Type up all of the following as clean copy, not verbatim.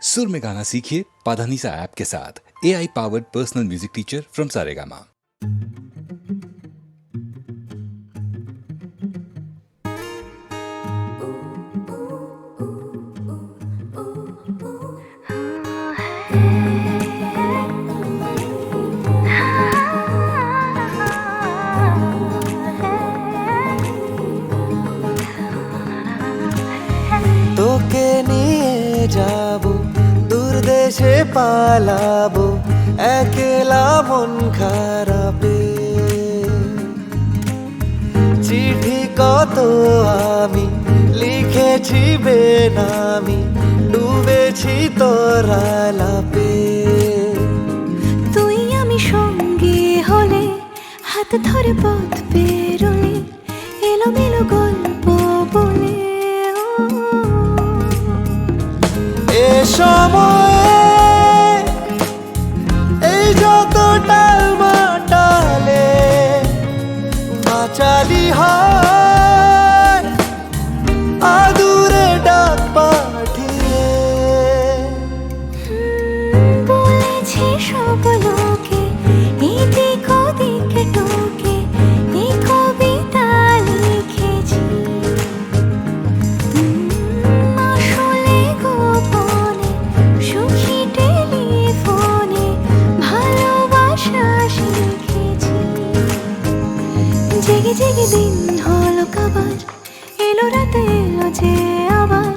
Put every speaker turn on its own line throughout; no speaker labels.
सुर में गाना सीखिए पाधानीसा ऐप के साथ। AI powered personal music teacher from Saregama.
তোকে নিয়ে যাবো দূর দেশে পালাবো একলা মন খারাপে। চিঠি কত আমি লিখেছি বেনামি, ডুবেছি তোর আলাপে।
তুই আমি সঙ্গে হলে হাত ধরে পথ পেরোলে এলোমেলো গল্প বলে
এ সময়ে এই যত টালমাটালে বাঁচালি হয় আদুরে ডাক পাঠিয়ে।
বলেছি সব লোকে এদিক ওদিক টোকে এই কবিতা লিখেছি আসলে গোপনে সুখী টেলিফোনে ভালোবাসা শিখেছি। জেগে জেগে দিন হলো কাবার, এলো রাতে এলো যে আবার,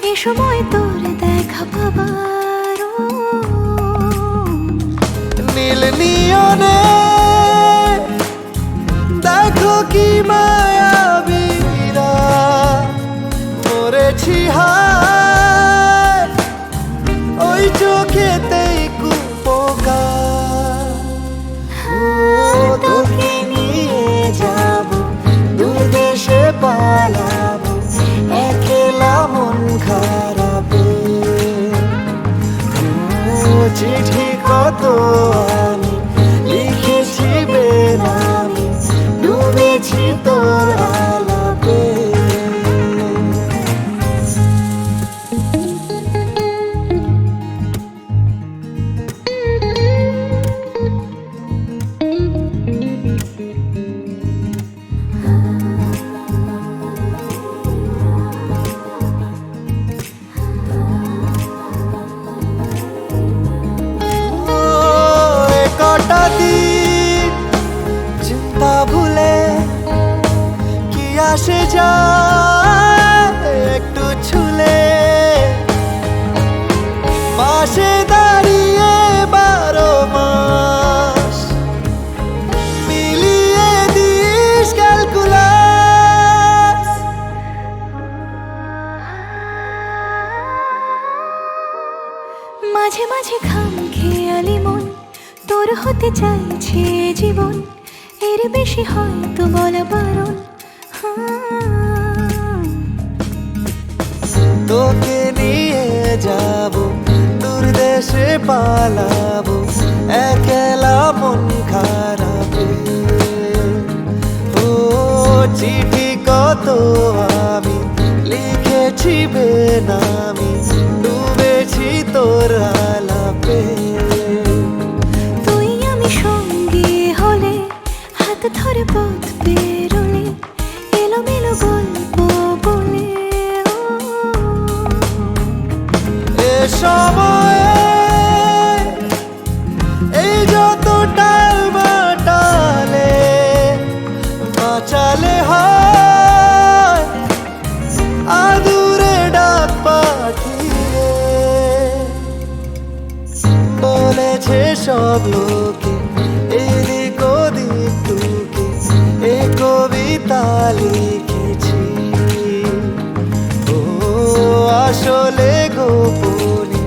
এ সময় তোর দেখা পাবার
নীল নিয়নে দেখো কি মায়াবীরা মরেছি হায় ওই চোখেতেই কুপোকার। তোকে নিয়ে যাবো দূর দেশে পালাবো একলা মন খারাপে। চিঠি কত আমি লিখেছি বেনামি, ডুবেছি তোর আলাপে। কটা দিন চিন্তা ভুলে কি আসে যায় একটু ছুলে পাশে দাঁড়িয়ে 12 মাস মিলিয়ে দিস ক্যালকুলাস।
মাঝে মাঝে খাম খেয়ালি মন তোর হতে চাইছে জীবন, এর বেশি হয়তো বলা বারণ।
তোকে নিয়ে যাবো দূর দেশে পালাবো একলা মন খারাপে। ও চিঠি কত আমি লিখেছি বেনামি, ডুবেছি তোর আলাপে।
তুই আমি সঙ্গে হলে হাত ধরে পথ পেরোলে এলোমেলো গল্প বলে
এ সময়ে এই যত টালমাটালে বাঁচালে হয় আদুরে ডাক পাঠিয়ে। বলেছে সব লোকে এদিক ওদিক টুকে এ কবিতা লিখেছি ও আসলে গোপনে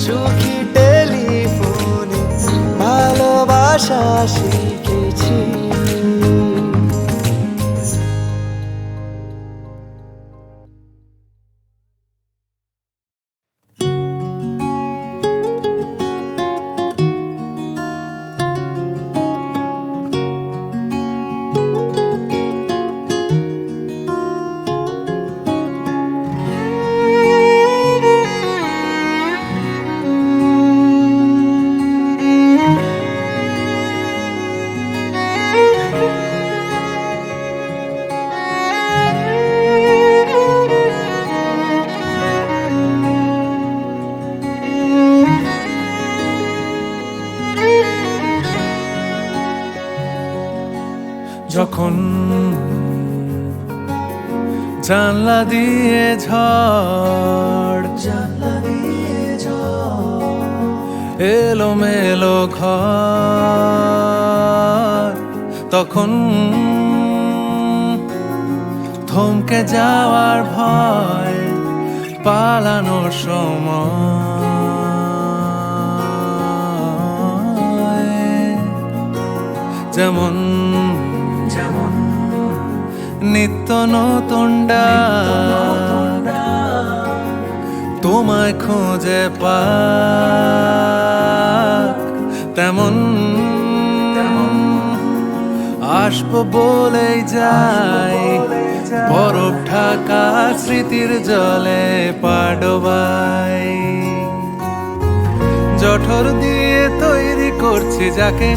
সুখী টেলিফোনে ভালোবাসা শিখেছি।
যখন জানলা দিয়ে ঝড় এলোমেলো ঘর, তখন থমকে যাওয়ার ভয়, পালানোর সময় যেমন নিত্য নতুন ডাক তোমায় খুঁজে পাক, তেমন আসবো বলেই যাই বরফ ঢাকা স্মৃতির জলে পাডোবাই। জঠর দিয়ে তৈরি করছি যাকে,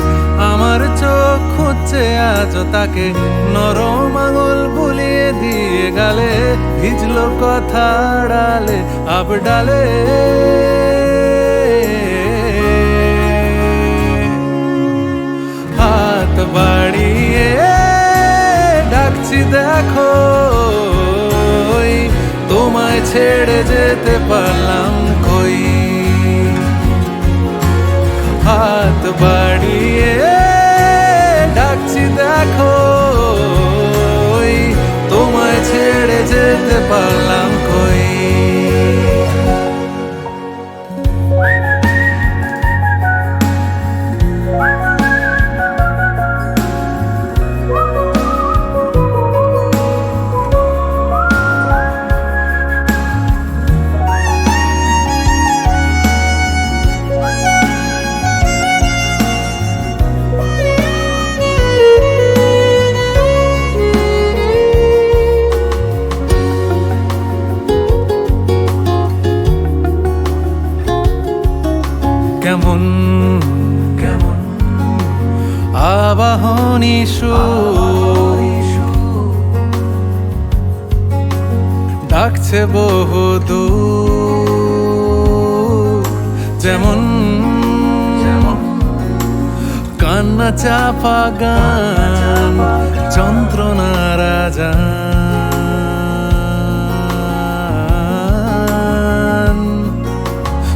আমার চোখ খুঁজছে আজও তাকে, নরম আঙুল বুলিয়ে দিয়ে গালে, ভিজলো কথা ডালে আবডালে। হাত বাড়িয়ে ডাকছি দেখো, তোমায় ছেড়ে যেতে পারলাম কই। হাত বাড়িয়ে ডাকছি দেখো, তোমায় ছেড়ে যেতে পারলাম কই। কেমন আবাহনী ডাকছে বহুদূর, যেমন কান্না চাপা গান যন্ত্রণা রাজা,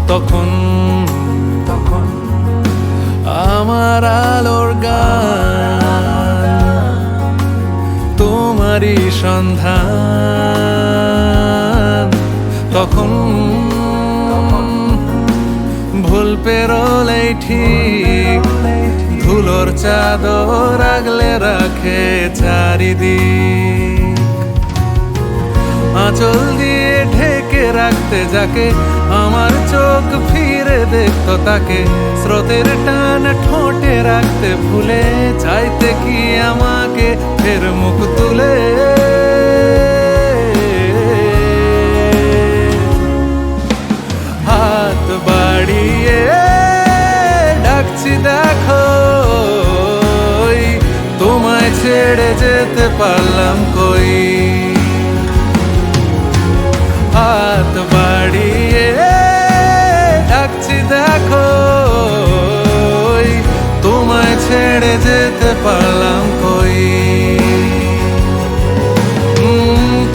তখন আমার আলোর গান তোমারই সন্ধান, তখন ভুল পেরোলেই ঠিক ধুলোর চাদর আগলে রাখে চারিদিক। আঁচল দিয়ে ঢেকে রাখতে যাকে, আমার চোখ ফিরে দেখতো তাকে, স্রোতের টান ঠোঁটে রাখতে ভুলে, চাইতে কি আমাকে ফের মুখ তুলে। হাত বাড়িয়ে ডাকছি দেখো, তোমায় ছেড়ে যেতে পারলাম কই। হাত বাড়িয়ে ডাকছি দেখো, তোমায় ছেড়ে যেতে পারলাম কই।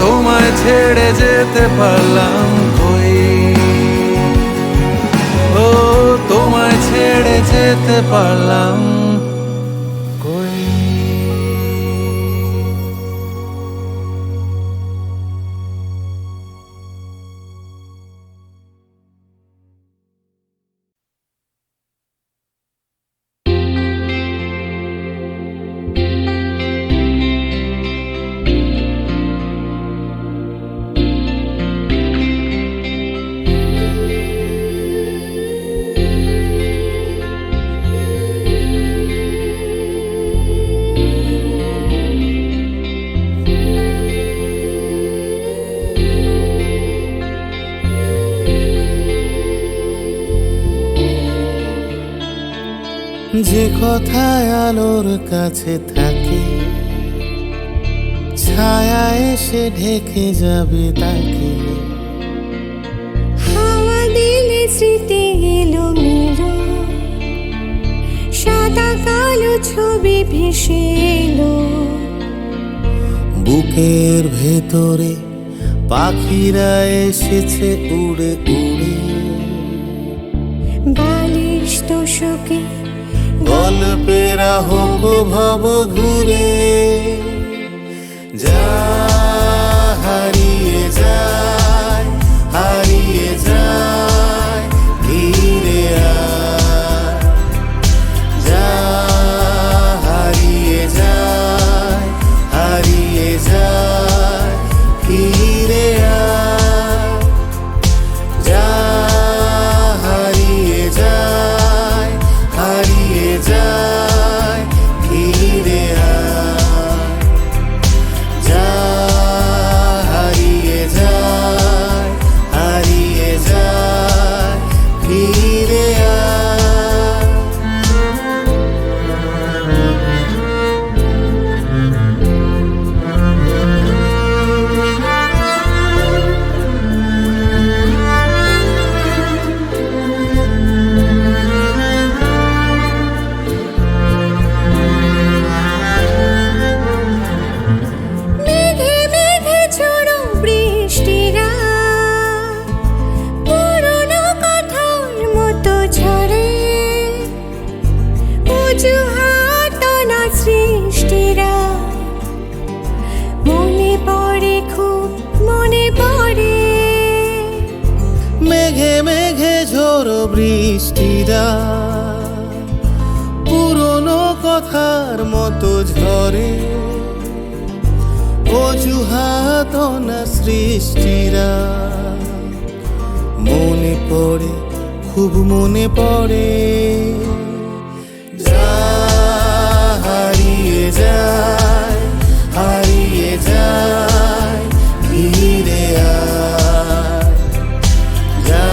তোমায় ছেড়ে যেতে পারলাম কই। ও তোমায় ছেড়ে যেতে পারলাম কই।
যে কথায় আলোর কাছে থাকে, ছায়া এসে ঢেকে যাবে তাকে।
হাওয়া দিলে স্মৃতি এলো মেলো, সাদা কালো ছবি ভেসে এলো।
বুকের ভেতরে পাখিরা এসেছে উড়ে উড়ে,
বালিশ তোষকে
গল্পেরা হোক ভব ঘুরে, যা হারিয়ে যায় হারিয়ে যায় ফিরে আয়, যা হারিয়ে যায় হারিয়ে যায় ফিরে আয়, যা হারিয়ে যায় হারিয়ে যায় ফিরে আয়, যা হারিয়ে যায় হারিয়ে যায় ফিরে আয়।
মেঘে মেঘে ঝোড়ো বৃষ্টিরা পুরনো কথার মতো ঝরে, অজুহাত না সৃষ্টিরা মনে পড়ে খুব মনে পড়ে।
মেঘে মেঘে ঝোড়ো বৃষ্টিরা পুরনো কথার মতো ঝরে, অজুহাত না সৃষ্টিরা মনে পড়ে খুব মনে পড়ে, যা হারিয়ে যায় হারিয়ে যায় ফিরে আয়, যা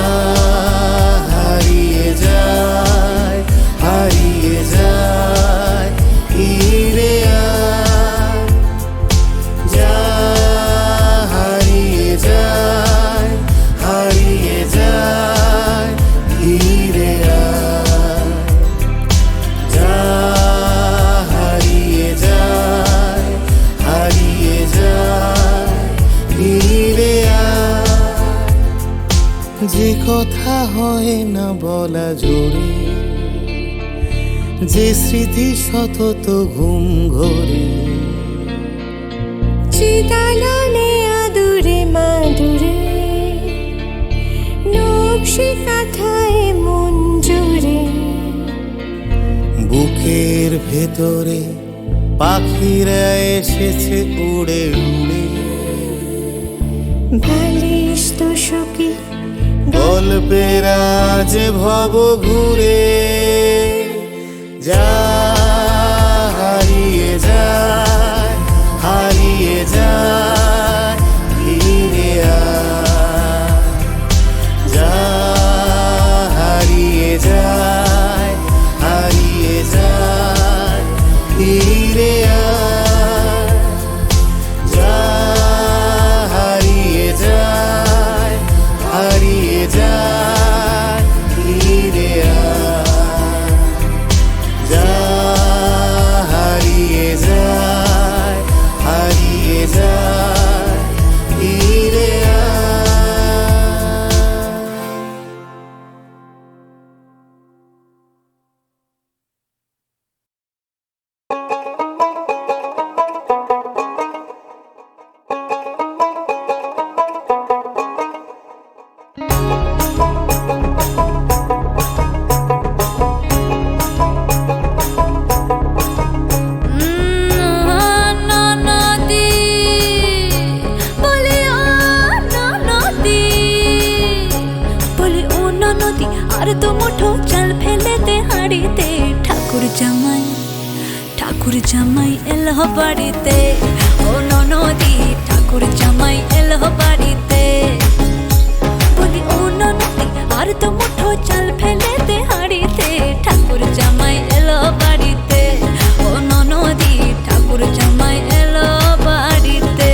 হারিয়ে যায় হারিয়ে যায় ফিরে আয়, যা হারিয়ে যায় হারিয়ে যায় ফিরে আয়, যা হারিয়ে যায় হারিয়ে যায় ফিরে আয়। যে কথা হয় না বলা জোরে, যে স্মৃতি সতত ঘুম ঘোরে,
চিতালনে আদুরে মাদুরে নকশি কাঁথায় মন জুড়ে,
বুকের ভেতরে পাখিরা এসেছে উড়ে উড়ে,
বালিশ তোষকে
গল্পেরা যে ভব ঘুরে, যা হারিয়ে যায় হারিয়ে যায় ফিরে আয়, যা হারিয়ে যায় হারিয়ে যায় ফিরে আয়, যা হারিয়ে যায় হারিয়ে যায় ফিরে আয়, যা হারিয়ে যায় হারিয়ে যায় ফিরে আয়।
নদী বলে ও নদী আর তো মুঠো চাল ফেলেতে হাড়িতে, ঠাকুর জামাই এলো বাড়িতে, ও নদী ঠাকুর জামাই এলো বাড়িতে, বলি ও নদী আর তো মুঠো চাল ফেলেতে হাড়িতে, ঠাকুর জামাই এলো বাড়িতে, ও নদী ঠাকুর জামাই এলো বাড়িতে।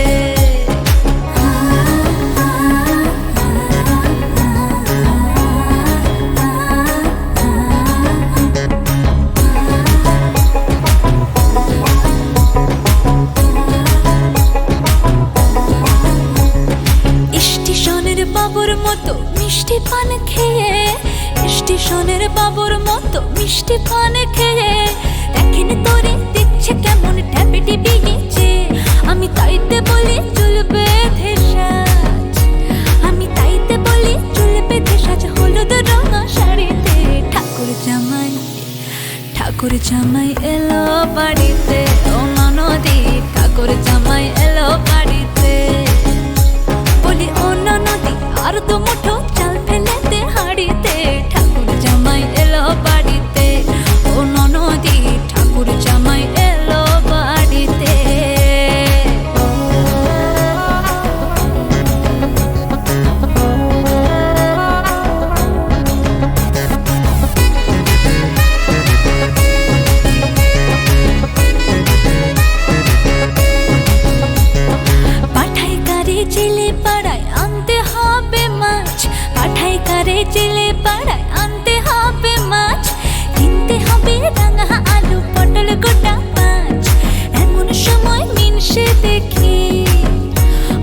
স্টেশনের বাবুর মতো মিষ্টি পান খেয়ে দেখেন তোরে দিচ্ছে কেমন ট্যাপে টিপে গেছে। আমি তাইতে বলি চুল বেঁধে সাজ, আমি তাইতে বলি চুল বেঁধে সাজ হলুদ রঙা শাড়িতে। ঠাকুর জামাই এলো বাড়িতে, ও ননদি ঠাকুর জামাই এলো বাড়িতে। বলি ও ননদি আর তো মুঠো চাল ফেলে দে হাড়িতে। ঠাকুর জামাই এলো বাড়িতে, ও ননদি ঠাকুর জামাই এলো বাড়িতে। পাঠাই কারে জেলে পাড়ায় আনতে হবে মাছ, পাঠাই কারে জেলে পাড়ায় আনতে হবে মাছ। কিনতে হবে রাঙা আলু পটল গোটা মাছ। এমন সময় মিনসে দেখি,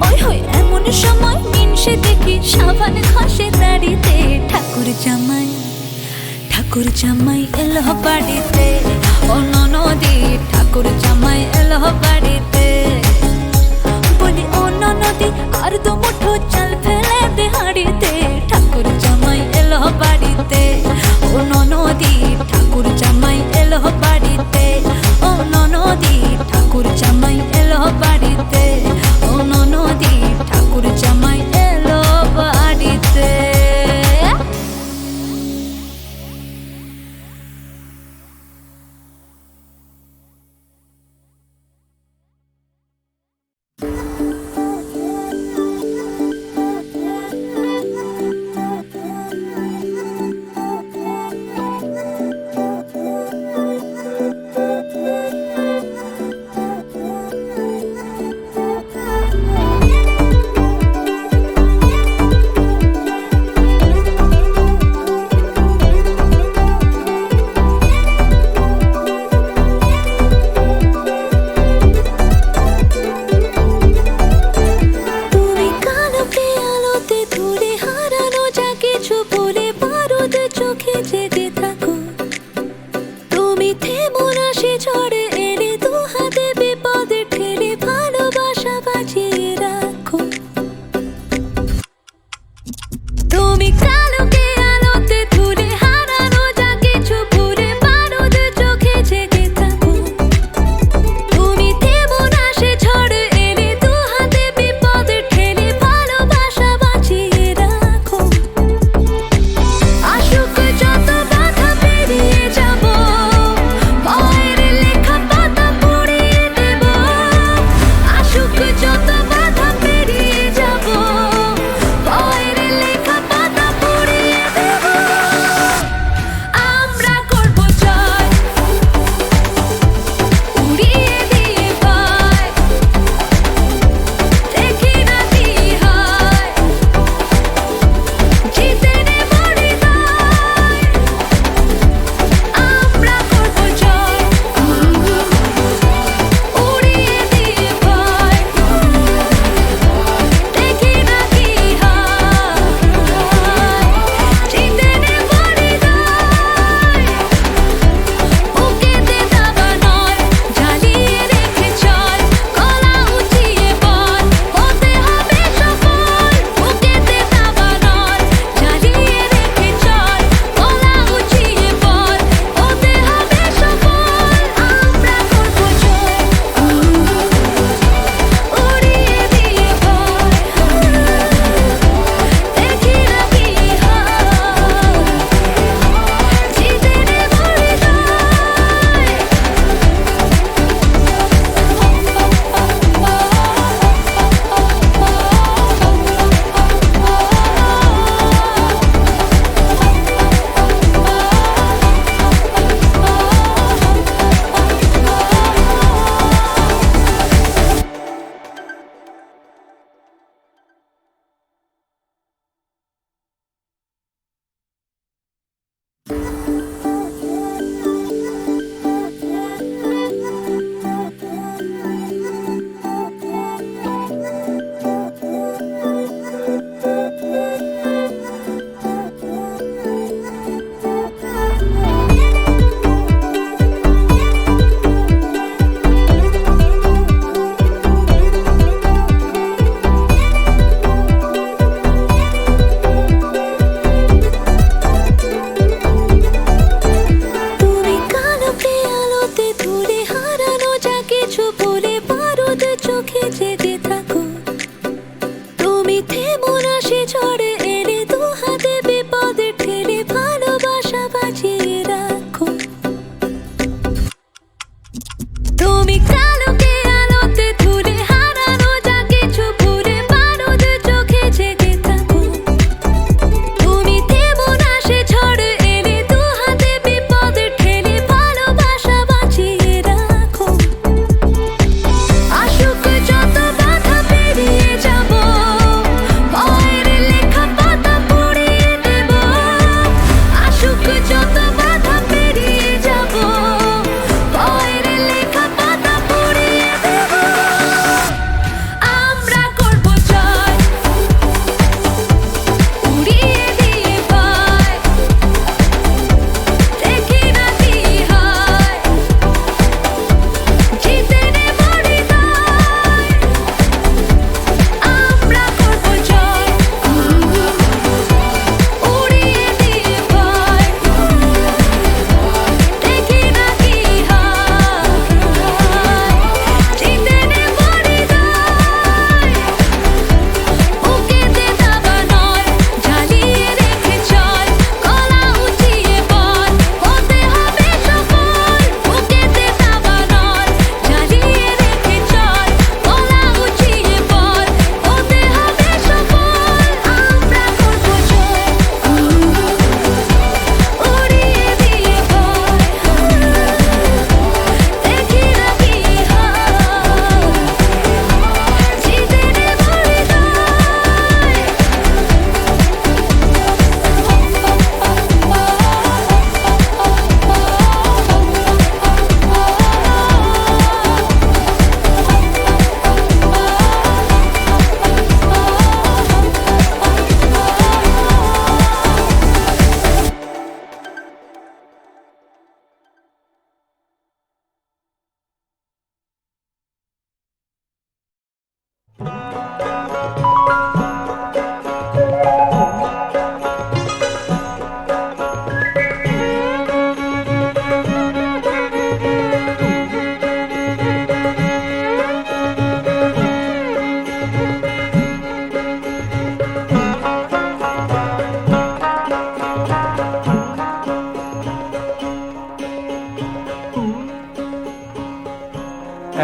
ওই হই এমন সময় মিনসে দেখি সাবান ঘষে দাড়িতে। ঠাকুর জামাই এলো বাড়িতে, ও ননদি ঠাকুর জামাই এলো বাড়িতে। বলি ও ননদি আর তো মুঠো চাল ফেলে দে হাড়িতে। ঠাকুর জামাই এলো বাড়িতে, ও ননদি ঠাকুর জামাই এলো বাড়িতে। ও ননদি ঠাকুর জামাই এলো বাড়িতে, ও ননদি ঠাকুর জামাই এলো বাড়িতে।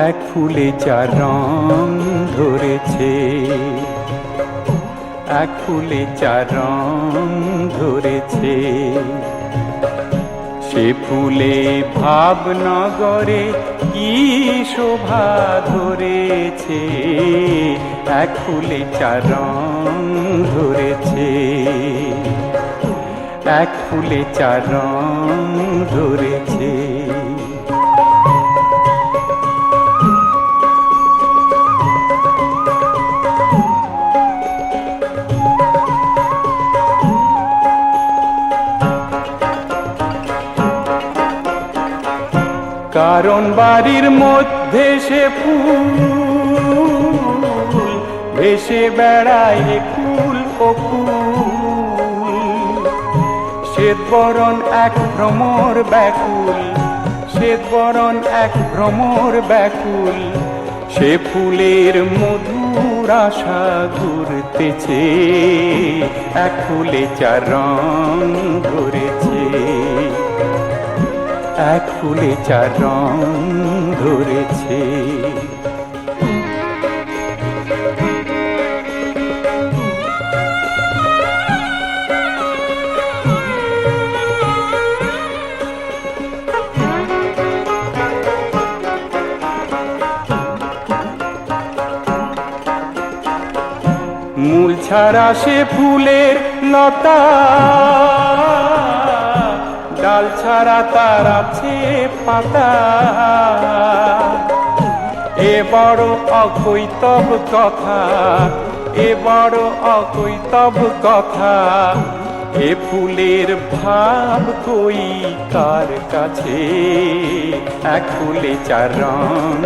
এক ফুলে চার রং ধরেছে, এক ফুলে চার রং ধরেছে। সে ফুলে ভাবনগরে কি শোভা ধরেছে, এক ফুলে চার রং ধরেছে, এক ফুলে চার রং ধরেছে। কারণ বাড়ির মধ্যে সে ফুল ভেসে বেড়ায় কুল ও কুল। শ্বেত বরণ এক ভ্রমর ব্যাকুল, শ্বেত বরণ এক ভ্রমর ব্যাকুল। সে ফুলের মধুর আশা ঘুরতেছে, এক ফুলে চার রং ধরেছে, এক ফুলে চার রং ধরেছে। মূল ছাড়া সে ফুলের লতা, ডাল ছাড়া তার আছে পাতা। এ বড় অকৈতব কথা, এ বড় অকৈতব কথা। এ ফুলের ভাব কই কার কাছে, এক ফুলে চার রং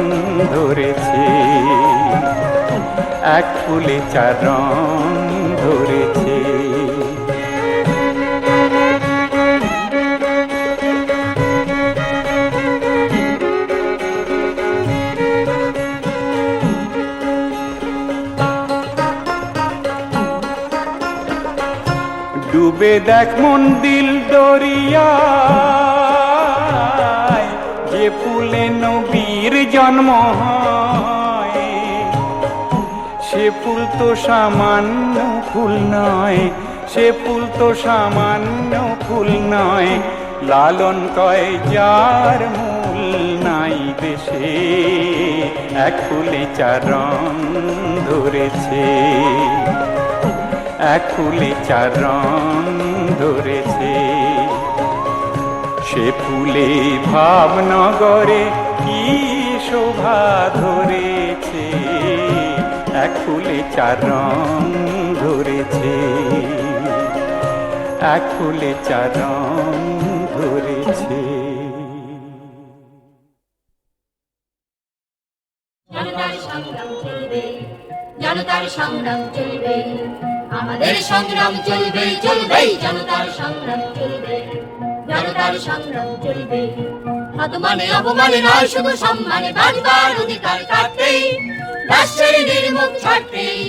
ধরেছে, এক ফুলে চার রং ধরেছে। ডুবে দেখ মন দিল দরিয়ায়, যে ফুলে নবীর জন্ম হয়। সে ফুল তো সামান্য ফুল নয়, সে ফুল তো সামান্য ফুল নয়। লালন কয় যার মূল নাই দেশে, এক ফুলে চার রং ধরেছে, এক ফুলে চার রং ধরেছে। সে ফুলে ভাবনগরে কি শোভা ধরেছে, এক ফুলে চার রং ধরেছে, এক ফুলে চার রং ধরেছে।
জনতার সংগ্রাম চলবে, জনতার সংগ্রাম চলবে, আমাদের সংগ্রাম চলবে চলবে। জনতার সংগ্রাম চলবে, জনতার সংগ্রাম চলবে। অপমানে অপমানে নয় শুধু সম্মানে, বাঁচবার অধিকার কাটতেই, রাষ্ট্রের নির্মুখ ছাড়তেই,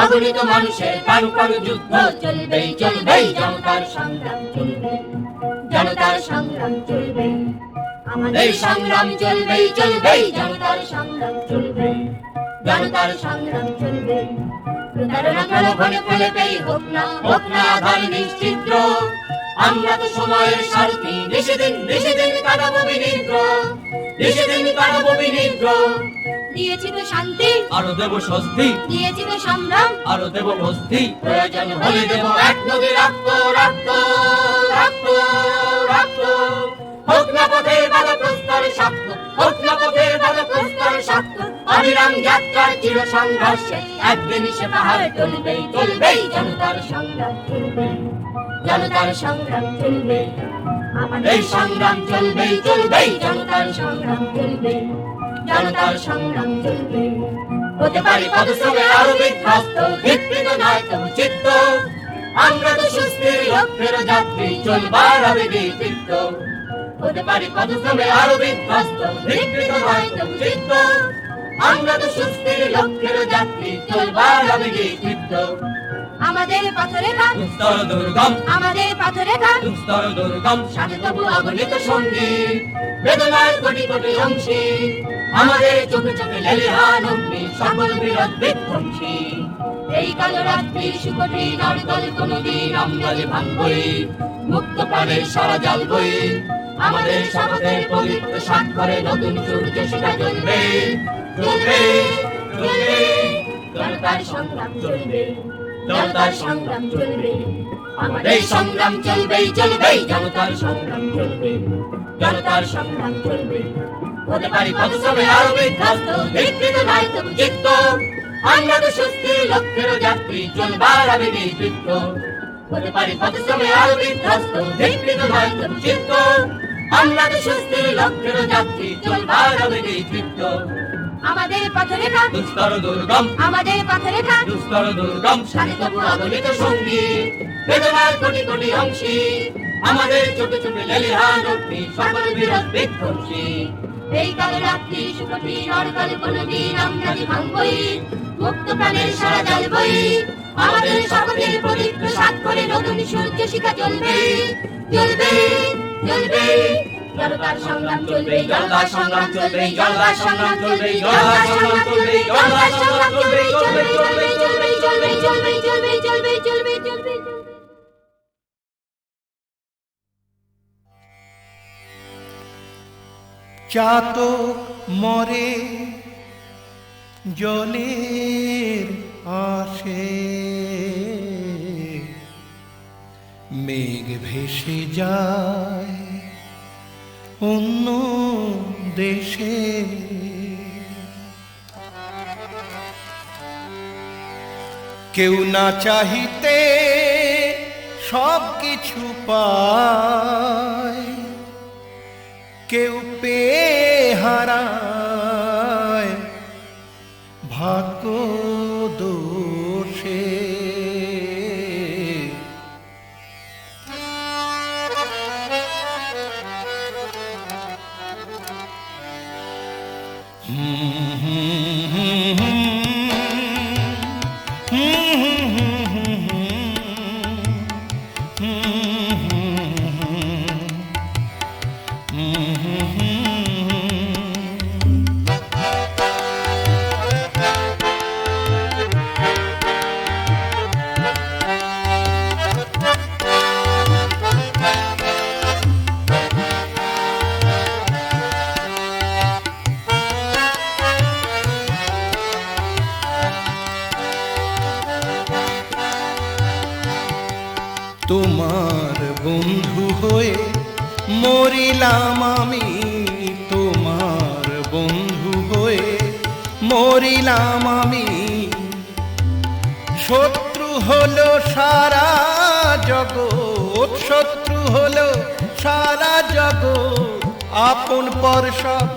অগণিত মানুষের প্রাণ প্রাণ যুদ্ধ চলবে চলবে। জনতার সংগ্রাম চলবে, জনতার সংগ্রাম চলবে, আমাদের সংগ্রাম চলবে চলবে। জনতার সংগ্রাম চলবে, জনতার সংগ্রাম চলবে। প্রতারণা প্রলোভনে ফেলেতেই হোক না, হোক না আধার নিশ্চিদ্র। আমরা তো সময়ের সারথি, নিষেদিন নিষেদিন কাটাবো বিনিদ্র, নিষেদিন কাটাবো বিনিদ্র। দিয়েছি তো শান্তি,
আরো দেব স্বস্তি,
দিয়েছি তো সংগ্রাম,
আরো দেব বস্তি।
প্রয়োজন হলে দেব এক নদী রক্ত রক্ত রক্ত রক্ত। হোক না পথের বাধা প্রস্তর শক্ত, হোক না পথের বাধা প্রস্তর শক্ত। অবিরাম যাত্রার চির সংঘর্ষে একদিন সে পাহাড় টলবেই টলবেই। জনতার সংগ্রাম চলবে, জনতার সংগ্রাম চলবে, আমাদের সংগ্রাম চলবে চলবে। জনতার সংগ্রাম চলবে, জনতার সংগ্রাম চলবে। হতে পারি পদশ্রমে আরো বিধ্বস্ত, বিকৃত নয় তবু চিত্ত। আমরা তো সুস্থির লক্ষ্যের যাত্রী, চলবার আবেগে চিত্ত। হতে পারি পদশ্রমে আরো বিধ্বস্ত, বিকৃত নয় তবু চিত্ত। আমরা তো সুস্থির লক্ষ্যের যাত্রী, চলবার আবেগে চিত্ত। আমাদের পথরেখা
দুস্তর দুর্গম
আমাদের পথরেখা
দুস্তর দুর্গম
সাথে তবু অগণিত সঙ্গী বেদনার কোটি কোটি অংশী আমাদের চোখে চোখে লেলিহান অগ্নি সকল বিরোধ বিধ্বংসী এই কালো রাত্রি সুকটি নরদল কোনদিন আমদালি ভাঙবই মুক্ত প্রাণের সারা জ্বালবই আমাদের শপথের পবিত্র স্বাক্ষরে নতুন সূর্য শিখা জ্বলবে জ্বলবে জ্বলবে জনতার সংগ্রাম চলবে জনতার সংগ্রাম চলবে আমাদের সংগ্রাম চলবেই চলবেই জনতার সংগ্রাম চলবে জনতার সংগ্রাম চলবে হতে পারি পথশ্রমে আরো বিধ্বস্ত বিকৃত নয় তবু চিত্ত আমরা তো সুস্থির লক্ষ্যের যাত্রী চলবার আমি নিবৃত্ত হতে পারি পথশ্রমে আরো বিধ্বস্ত বিকৃত নয় তবু চিত্ত আমরা তো সুস্থির লক্ষ্যের যাত্রী চলবার আমি নিবৃত্ত আমাদের পথরেখা
দুস্তর দুর্গম
আমাদের পথরেখা
দুস্তর দুর্গম
সাথে তবু অগণিত সঙ্গী বেদনার কোটি কোটি অংশী আমাদের চোখে চোখে লেলিহান অগ্নি সকল বিরোধ বিধ্বংসী এই কালো রাত্রি সুকটি নরদল কোনদিন আমরা ভাঙবই মুক্ত প্রাণের সারা জ্বালবই আমাদের শপথের পবিত্র স্বাক্ষরে নতুন সূর্য শিখা জ্বলবে জ্বলবে জ্বলবে জনতার সংগ্রাম চলবে জনতার সংগ্রাম চলবে জনতার সংগ্রাম চলবে জনতার সংগ্রাম চলবে জনতার সংগ্রাম চলবে চলবে চলবে চলবে চলবে চলবে চলবে চলবে চলবে চলবে
চাতক মরে জলের আসে মেঘ ভেসে যায় অন্য দেশে কেউ না চাহিতে সব কিছু পায় কেউ পেয়ে হারায় ভাগ্য দোষে তোমার বন্ধু হয়ে মরিলাম আমি তোমার বন্ধু হয়ে মরিলাম আমি শত্রু হলো সারা জগৎ শত্রু হলো সারা জগৎ আপন পর সব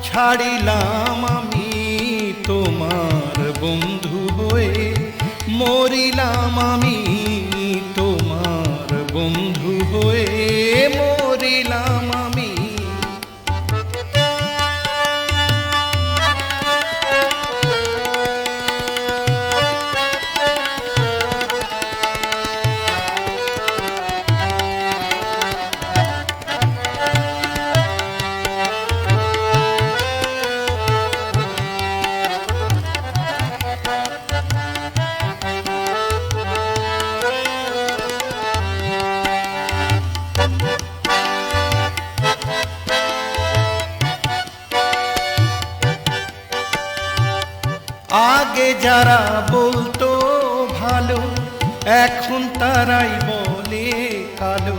ছাড়িলাম আমি তোমার বন্ধু হয়ে মরিলাম আমি তোমার বন্ধু হয়ে মরিলাম আমি আগে যারা বলতো ভালো এখন তারাই বলে কালো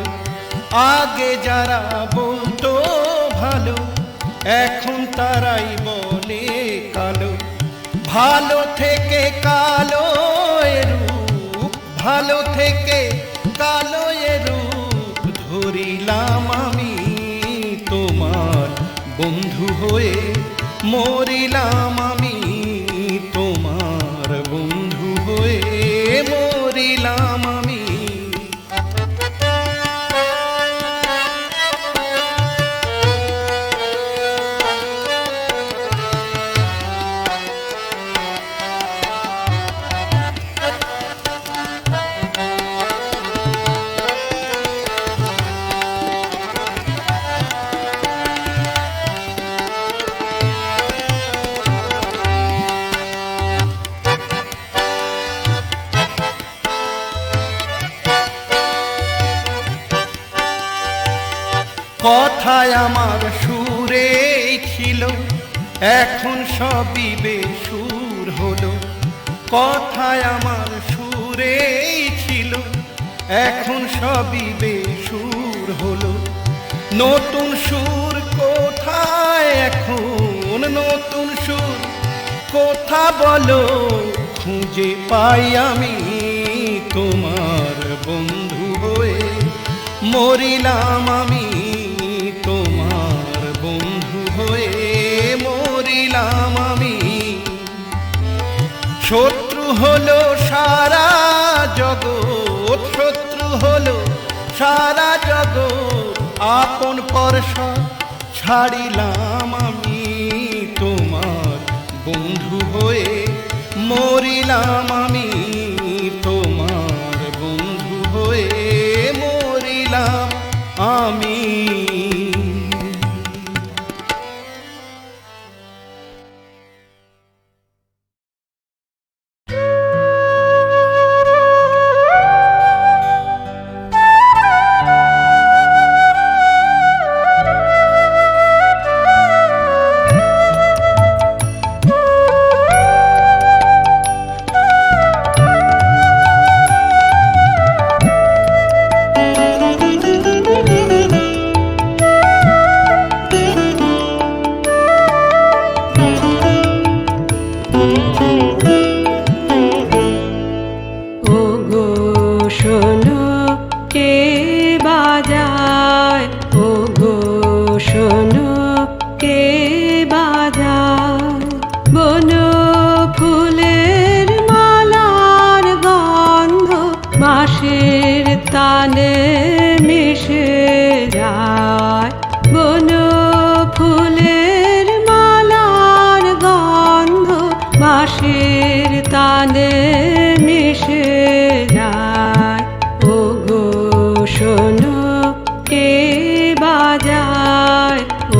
আগে যারা বলতো ভালো এখন তারাই বলে কালো ভালো থেকে কালো রূপ ভালো থেকে কালো রূপ ধরিলাম আমি তোমার বন্ধু হয়ে মরিলাম আমি তোমার বন্ধু হয়ে মরিলাম আমি
কথায় আমার সুরেই ছিল, এখন সবই বেসুর হলো। কথায় আমার সুরেই ছিল, এখন সবই বেসুর হলো। নতুন সুর কোথায় এখন, নতুন সুর কোথা বলো, খুঁজে পাই আমি তোমার বন্ধু হয়ে। মরিলাম আমি তোমার বন্ধু হয়ে, মরিলাম আমি। শত্রু হলো সারা জগৎ, শত্রু হলো সারা জগৎ, আপন পরশা ছাড়িলাম আমি তোমার বন্ধু হয়ে। মরিলাম আমি তোমার বন্ধু হয়ে, মরিলাম আমি।
তানে মিশে যায়, বন ফুলের মালার গন্ধ বাঁশির তানে মিশে যায়। ও গো শোনো কে বাজায়, ও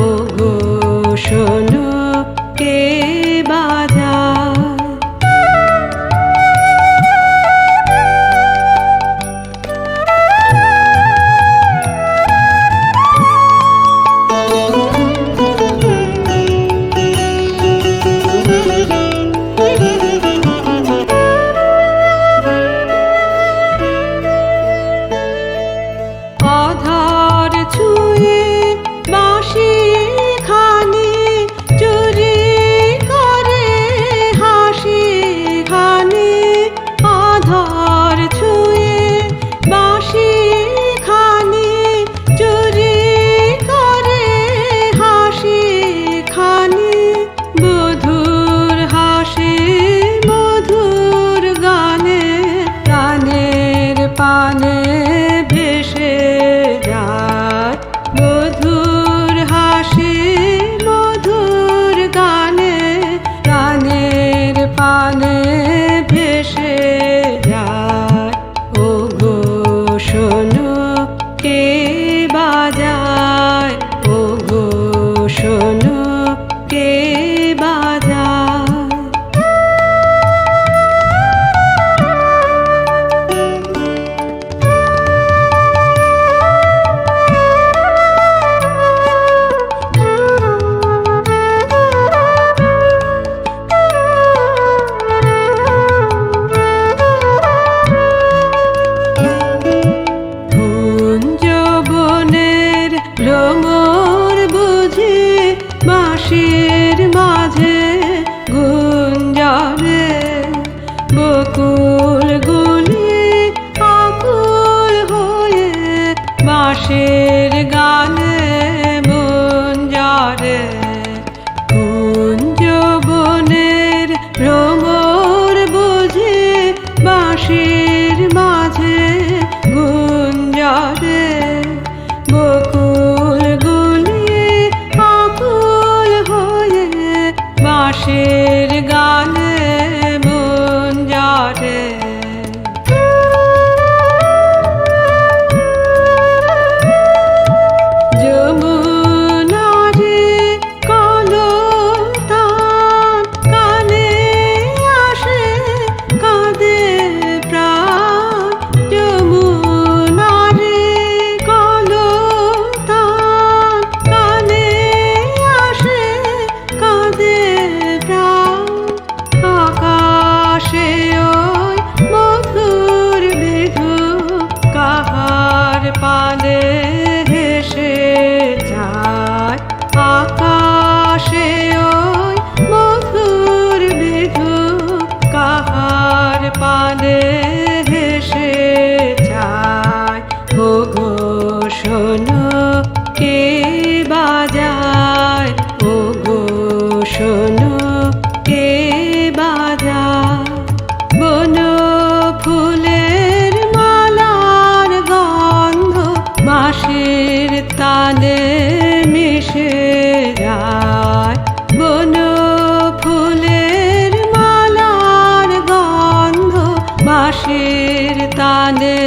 শোনো কে বাজায়, ও গো শোনো কে বাজায়, বন ফুলের মালার গন্ধ বাঁশির তালে মিশে যায়, বন ফুলের মালার গন্ধ বাঁশির তালে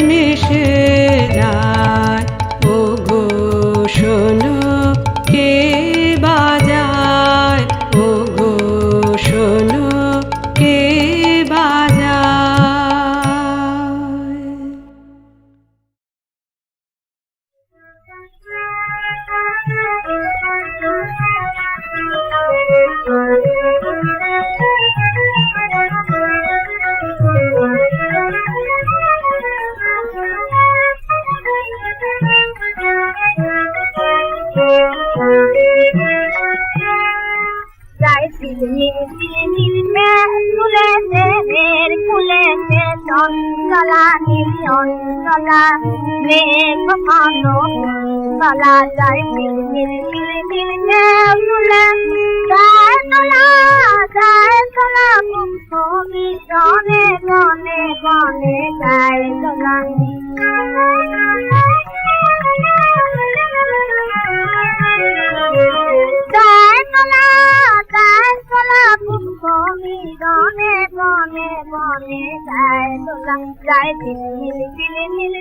মিশে যায়, ও গো শোনো কে বাজায়, ও গো শোনো কে বাজায়।
চঞ্চলা নীল চঞ্চলা মেঘ ভানো চলা যায় নীল নীল নীল নীল তুলে যায় তোলা যায় তোলা কবি গনে গনে গনে যায় তোলা যায় তোলা যায় তোলা কবি গনে গনে গনে যায় তোলা যায় নীল নীল নীল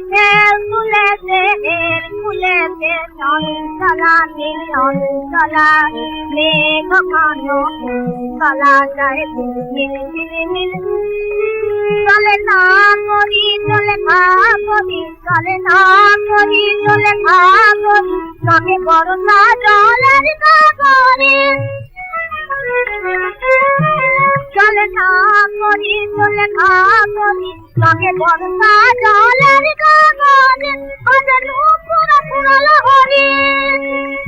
তুলে দেহের ফুলেতে চঞ্চলা নীল চঞ্চলা মেঘ ঘন চলা যায় নীল নীল নীল চলে না করি চলে খা করি চলে না করি চলে খা করি সঙ্গে বরসা জলের কাগরে চলে না করি চলে খা করি সঙ্গে বরসা জলের কাগরে ওদের নুপুরা ফুরালো হরি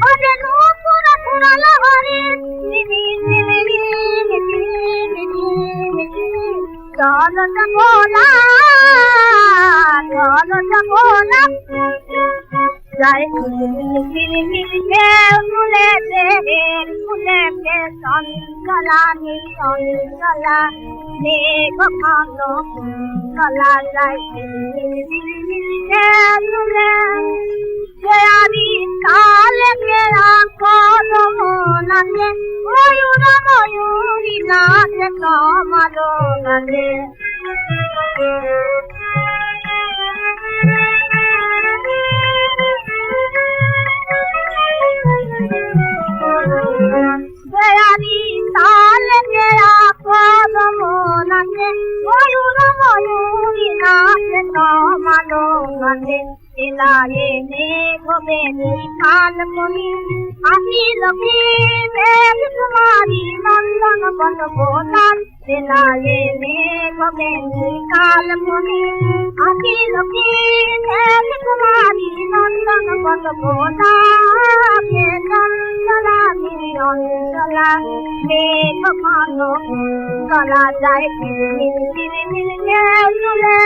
ওদের নুপুরা ফুরালো হরি চলটা বলা চলটা বলা যায় ফুলে দেহের ফুলেতে চঞ্চলা নীল চঞ্চলা মেঘ ঘন চলা যায় তুলে আমি কালে কেরা কদম নাচে ময়ূর ময়ূরী নাচে তোমারও নাচে বেয়ারি তালে কেরা কদম নাচে ময়ূর ময়ূরী নাচে তোমারও নাচে এলায়ে মেঘ বেনি কালমণি আসি লক্ষ্মী মেঘ কুমারী নন্দন বন গোলাপ এলায়ে মেঘ বেনি কালমণি আসি লক্ষ্মী মেঘ কুমারী নন্দন বন গোলাপ চঞ্চলা নীল চঞ্চলা মেঘ ঘন চলা যায় নীল নীল নীল তুলে